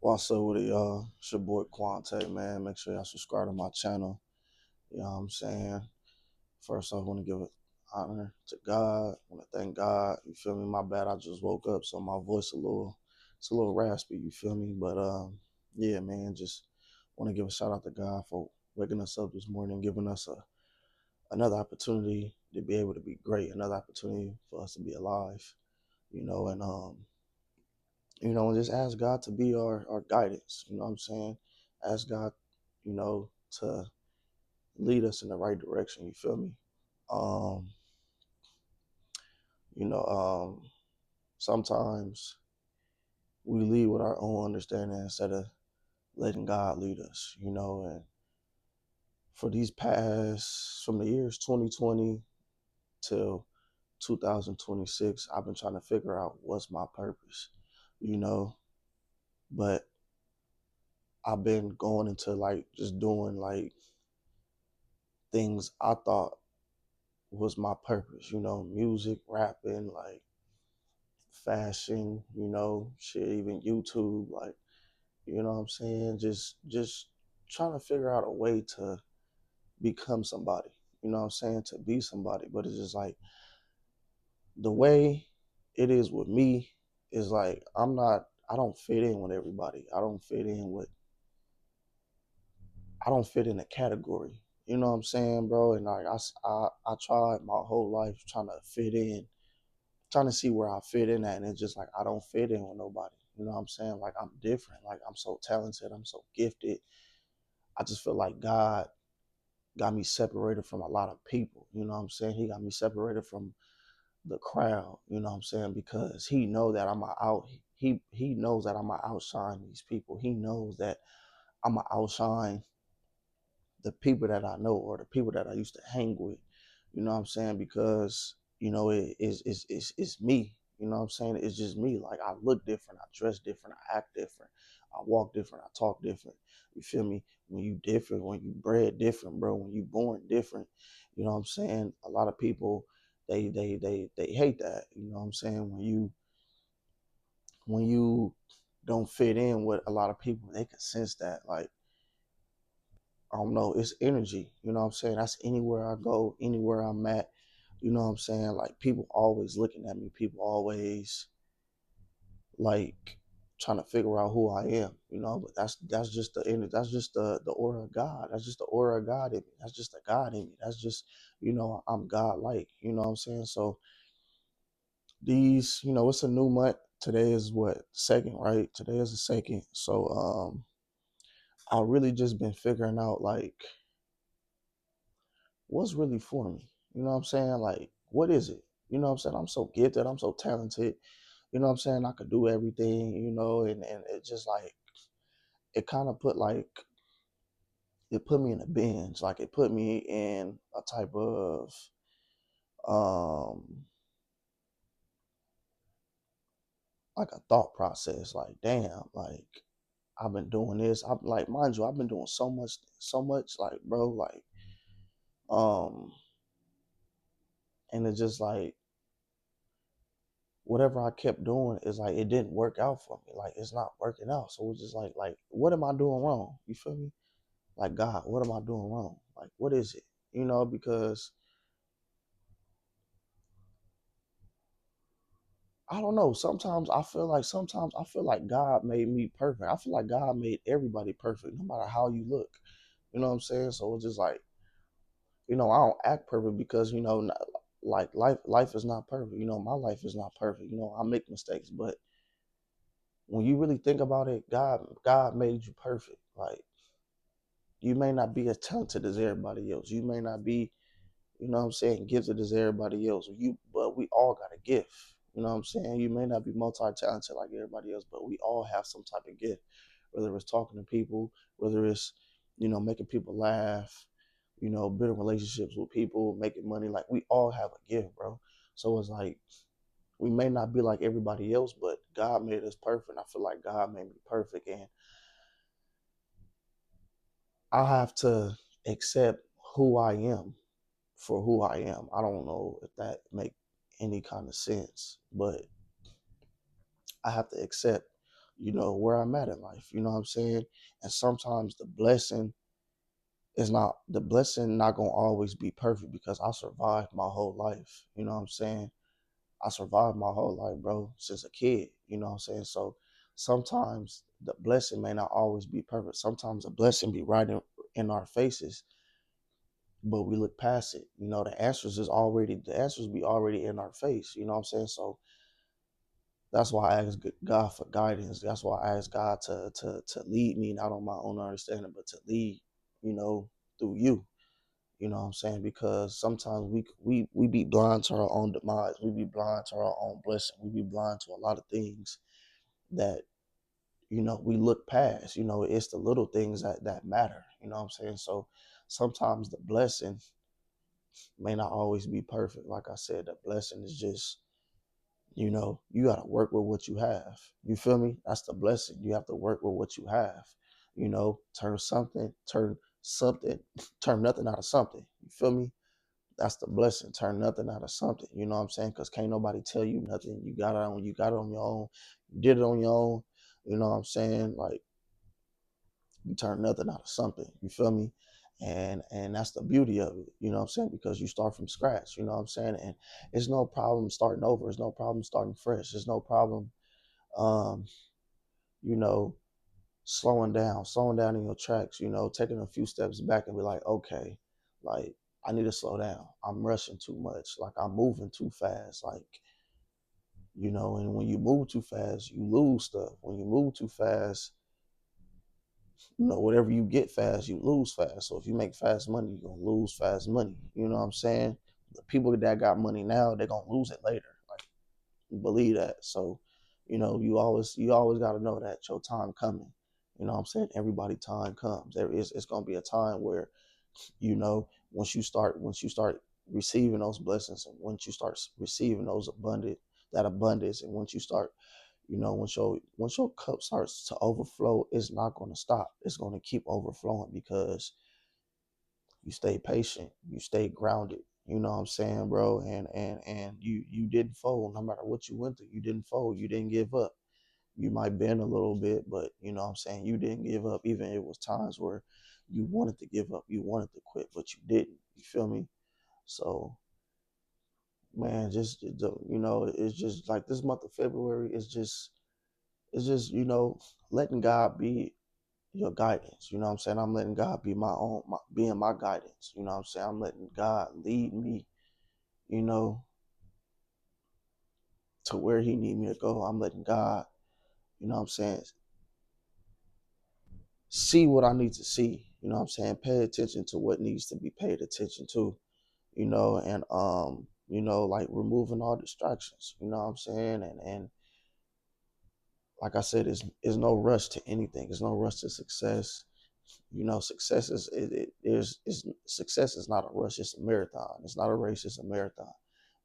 What's up with it, y'all? It's your boy Quante, man. Make sure y'all subscribe to my channel. You know what I'm saying? First off, I want to give honor to God. I want to thank God. You feel me? My bad. I just woke up, so my voice it's a little raspy. You feel me? But yeah, man. Just want to give a shout out to God for waking us up this morning, giving us another opportunity to be able to be great, another opportunity for us to be alive. And just ask God to be our guidance. You know what I'm saying? Ask God, to lead us in the right direction. You feel me? Um, you know, sometimes we lead with our own understanding instead of letting God lead us, and for these past, from the years 2020 till 2026, I've been trying to figure out what's my purpose, you know, but I've been going into like just doing like things I thought was my purpose, music, rapping, like fashion, shit, even YouTube, like, you know what I'm saying? Just trying to figure out a way to become somebody, you know what I'm saying? To be somebody. But it's just like the way it is with me is like I don't fit in with everybody. I don't fit in a category. You know what I'm saying, bro? And like I tried my whole life trying to fit in, trying to see where I fit in at, and it's just like I don't fit in with nobody. You know what I'm saying? Like I'm different. Like I'm so talented. I'm so gifted. I just feel like God got me separated from a lot of people. You know what I'm saying? He got me separated from the crowd. You know what I'm saying? Because he know that he knows that I'm gonna outshine these people. He knows that I'm gonna outshine the people that I know or the people that I used to hang with. You know what I'm saying? Because it's me. You know what I'm saying? It's just me. Like I look different, I dress different, I act different, I walk different, I talk different. You feel me? When you different, when you bred different, bro, when you born different, you know what I'm saying? A lot of people they hate that. You know what I'm saying? When you don't fit in with a lot of people, they can sense that. Like I don't know, it's energy. You know what I'm saying? That's anywhere I go, anywhere I'm at. You know what I'm saying? Like people always looking at me. People always like trying to figure out who I am. But that's just the energy. That's just the aura of God. That's just the aura of God in me. That's just the God in me. That's just I'm God like. You know what I'm saying? So it's a new month. Today is what, second, right? Today is the second. So I really just been figuring out like what's really for me. You know what I'm saying? Like, what is it? You know what I'm saying? I'm so gifted. I'm so talented. You know what I'm saying? I could do everything, and it just like, it kind of it put me in a binge. Like, it put me in a type of, um, like a thought process. Like, damn, like, I've been doing this. I'm like, mind you, I've been doing so much, like, bro, like, um, and it's just like, whatever I kept doing is like it didn't work out for me. Like it's not working out. So it's just like what am I doing wrong? You feel me? Like God, what am I doing wrong? Like what is it? Because I don't know. Sometimes I feel like God made me perfect. I feel like God made everybody perfect, no matter how you look. You know what I'm saying? So it's just like, I don't act perfect because, like life is not perfect. My life is not perfect. I make mistakes, but when you really think about it, God made you perfect. Like you may not be as talented as everybody else. You may not be, gifted as everybody else. But we all got a gift. You know what I'm saying? You may not be multi-talented like everybody else, but we all have some type of gift. Whether it's talking to people, whether it's, making people laugh, building relationships with people, making money. Like we all have a gift, bro. So it's like we may not be like everybody else, but God made us perfect. I feel like God made me perfect, and I have to accept who I am for who I am. I don't know if that make any kind of sense, but I have to accept where I'm at in life. You know what I'm saying? And sometimes the blessing not gonna always be perfect because I survived my whole life. You know what I'm saying? I survived my whole life, bro, since a kid. You know what I'm saying? So sometimes the blessing may not always be perfect. Sometimes the blessing be right in our faces, but we look past it. The answers be already in our face. You know what I'm saying? So that's why I ask God for guidance. That's why I ask God to lead me, not on my own understanding, but to lead, you know, through you. You know what I'm saying? Because sometimes we be blind to our own demise. We be blind to our own blessing. We be blind to a lot of things that, we look past. It's the little things that matter. You know what I'm saying? So sometimes the blessing may not always be perfect. Like I said, the blessing is just, you got to work with what you have. You feel me? That's the blessing. You have to work with what you have. Turn something, turn nothing out of something. You feel me? That's the blessing. Turn nothing out of something. You know what I'm saying? Because can't nobody tell you nothing. You got it on your own. You did it on your own. You know what I'm saying? Like, you turn nothing out of something. You feel me? And that's the beauty of it. You know what I'm saying? Because you start from scratch. You know what I'm saying? And it's no problem starting over. It's no problem starting fresh. It's no problem, um, you know, slowing down in your tracks, taking a few steps back and be like, okay, like, I need to slow down. I'm rushing too much. Like, I'm moving too fast. Like, and when you move too fast, you lose stuff. When you move too fast, whatever you get fast, you lose fast. So if you make fast money, you're gonna lose fast money. You know what I'm saying? The people that got money now, they're gonna lose it later. Like, believe that. So, you always gotta know that your time coming. You know what I'm saying? Everybody time comes. It's gonna be a time where, once you start receiving those blessings, and once you start receiving that abundance, and once you start, once your cup starts to overflow, it's not going to stop. It's going to keep overflowing because you stay patient, you stay grounded. You know what I'm saying, bro? And you didn't fold. No matter what you went through, you didn't fold. You didn't give up. You might bend a little bit, but you know what I'm saying, you didn't give up. Even it was times where you wanted to give up, you wanted to quit, but you didn't. You feel me? So, man, it's just like this month of February is just, letting God be your guidance. You know what I'm saying? I'm letting God be being my guidance. You know what I'm saying? I'm letting God lead me, you know, to where He need me to go. I'm letting God, you know what I'm saying, see what I need to see. You know what I'm saying? Pay attention to what needs to be paid attention to, and like removing all distractions. You know what I'm saying? And like I said, it's no rush to anything. There's no rush to success. Success success is not a rush. It's a marathon. It's not a race. It's a marathon.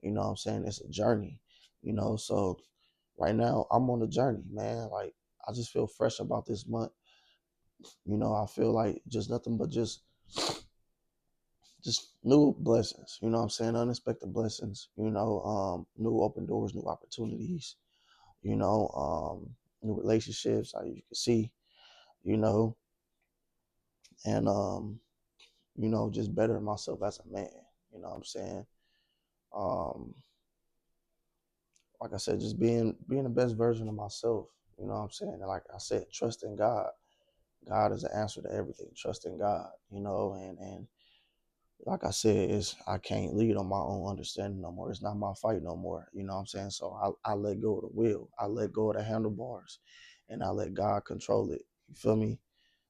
You know what I'm saying? It's a journey. So right now I'm on a journey, man. Like, I just feel fresh about this month. I feel like just nothing but just new blessings. You know what I'm saying? Unexpected blessings. New open doors, new opportunities. You know, new relationships. How you can see. You know, and just bettering myself as a man. You know what I'm saying? Um, like I said, just being the best version of myself. You know what I'm saying? And like I said, trust in God. God is the answer to everything. Trust in God. And like I said, I can't lead on my own understanding no more. It's not my fight no more. You know what I'm saying? So I let go of the wheel. I let go of the handlebars, and I let God control it. You feel me?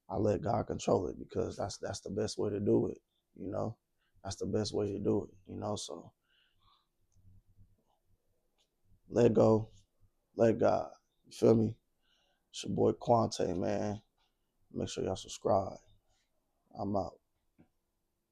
I let God control it because that's the best way to do it. You know, that's the best way to do it. So let go, let God. You feel me? It's your boy Quante, man. Make sure y'all subscribe. I'm out.